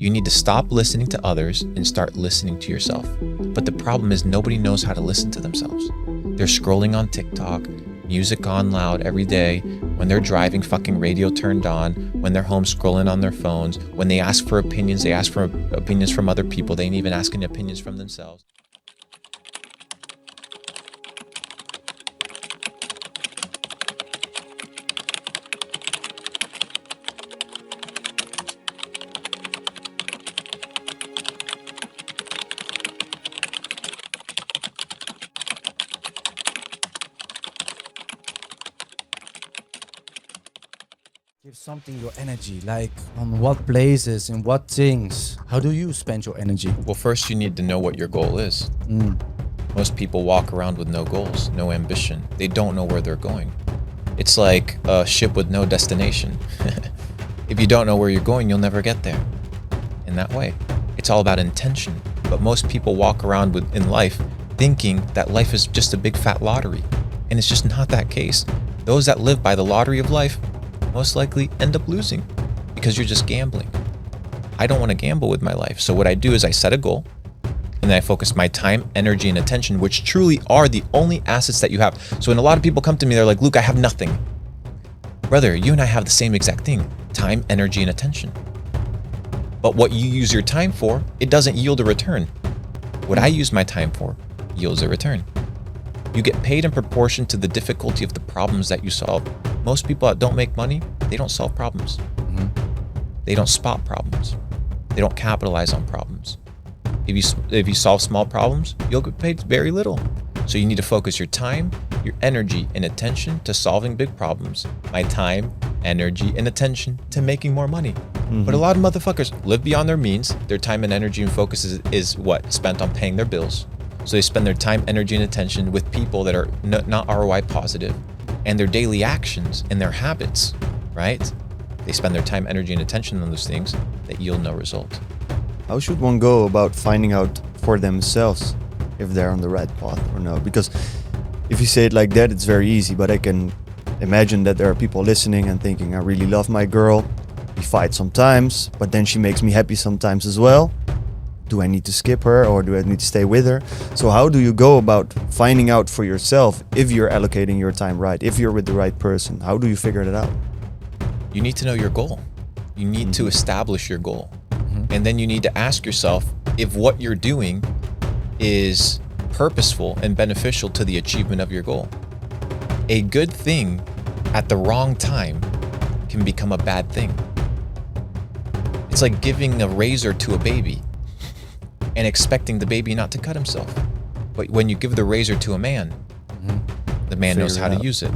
You need to stop listening to others and start listening to yourself. But the problem is nobody knows how to listen to themselves. They're scrolling on TikTok, music on loud every day, when they're driving, fucking radio turned on, when they're home scrolling on their phones, when they ask for opinions, they ask for opinions from other people, they ain't even asking opinions from themselves. Give something your energy, like on what places, in what things. How do you spend your energy? Well, first you need to know what your goal is. Most people walk around with no goals, no ambition. They don't know where they're going. It's like a ship with no destination. If you don't know where you're going, you'll never get there. In that way, it's all about intention. But most people walk around in life thinking that life is just a big fat lottery. And it's just not that case. Those that live by the lottery of life most likely end up losing because you're just gambling. I don't want to gamble with my life. So what I do is I set a goal and then I focus my time, energy, and attention, which truly are the only assets that you have. So when a lot of people come to me, they're like, Luke, I have nothing. Brother, you and I have the same exact thing: time, energy, and attention. But what you use your time for, it doesn't yield a return. What I use my time for yields a return. You get paid in proportion to the difficulty of the problems that you solve. Most people that don't make money, they don't solve problems. They don't spot problems. They don't capitalize on problems. If you solve small problems, you'll get paid very little. So you need to focus your time, your energy, and attention to solving big problems. My time, energy, and attention to making more money. But a lot of motherfuckers live beyond their means. Their time and energy and focus is what? Spent on paying their bills. So they spend their time, energy, and attention with people that are not ROI positive, and their daily actions and their habits, right? They spend their time, energy, and attention on those things that yield no result. How should one go about finding out for themselves if they're on the right path or no? Because if you say it like that, it's very easy, but I can imagine that there are people listening and thinking, I really love my girl. We fight sometimes, but then she makes me happy sometimes as well. Do I need to skip her or do I need to stay with her? So how do you go about finding out for yourself if you're allocating your time right, if you're with the right person? How do you figure that out? You need to know your goal. You need to establish your goal. And then you need to ask yourself if what you're doing is purposeful and beneficial to the achievement of your goal. A good thing at the wrong time can become a bad thing. It's like giving a razor to a baby and expecting the baby not to cut himself. But when you give the razor to a man, the man knows how to use it.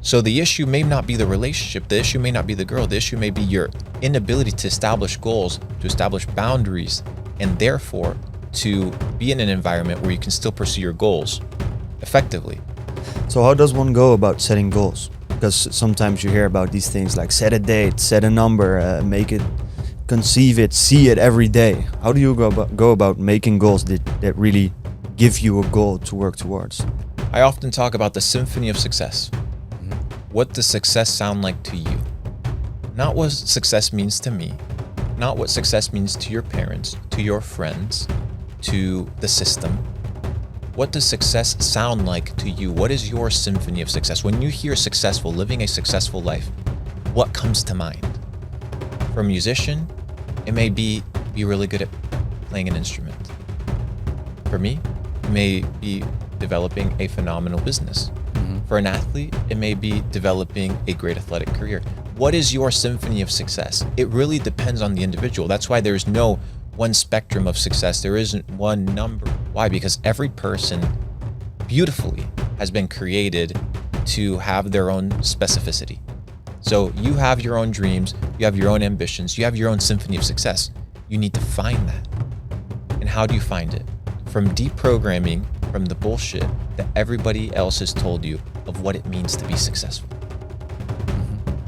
So the issue may not be the relationship, the issue may not be the girl, the issue may be your inability to establish goals, to establish boundaries, and therefore to be in an environment where you can still pursue your goals effectively. So how does one go about setting goals? Because sometimes you hear about these things like set a date, set a number, make it, conceive it, see it every day. How do you go about making goals that really give you a goal to work towards? I often talk about the symphony of success. What does success sound like to you? Not what success means to me, not what success means to your parents, to your friends, to the system. What does success sound like to you? What is your symphony of success? When you hear successful, living a successful life, what comes to mind? For a musician, it may be really good at playing an instrument. For me, it may be developing a phenomenal business. For an athlete, it may be developing a great athletic career. What is your symphony of success? It really depends on the individual. That's why there's no one spectrum of success. There isn't one number. Why? Because every person beautifully has been created to have their own specificity. So you have your own dreams, you have your own ambitions, you have your own symphony of success. You need to find that. And how do you find it? From deprogramming from the bullshit that everybody else has told you of what it means to be successful.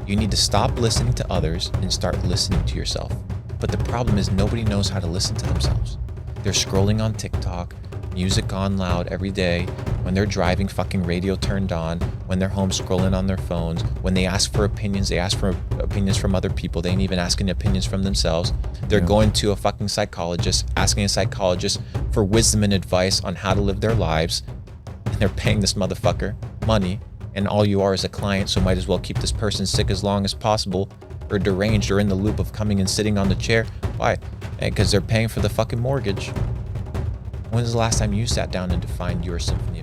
You need to stop listening to others and start listening to yourself. But the problem is nobody knows how to listen to themselves. They're scrolling on TikTok, music on loud every day, when they're driving, fucking radio turned on, when they're home scrolling on their phones, when they ask for opinions, they ask for opinions from other people, they ain't even asking opinions from themselves. They're going to a fucking psychologist, asking a psychologist for wisdom and advice on how to live their lives, and they're paying this motherfucker money, and all you are is a client, so might as well keep this person sick as long as possible, or deranged, or in the loop of coming and sitting on the chair. Why? Because they're paying for the fucking mortgage. When was the last time you sat down and defined your symphony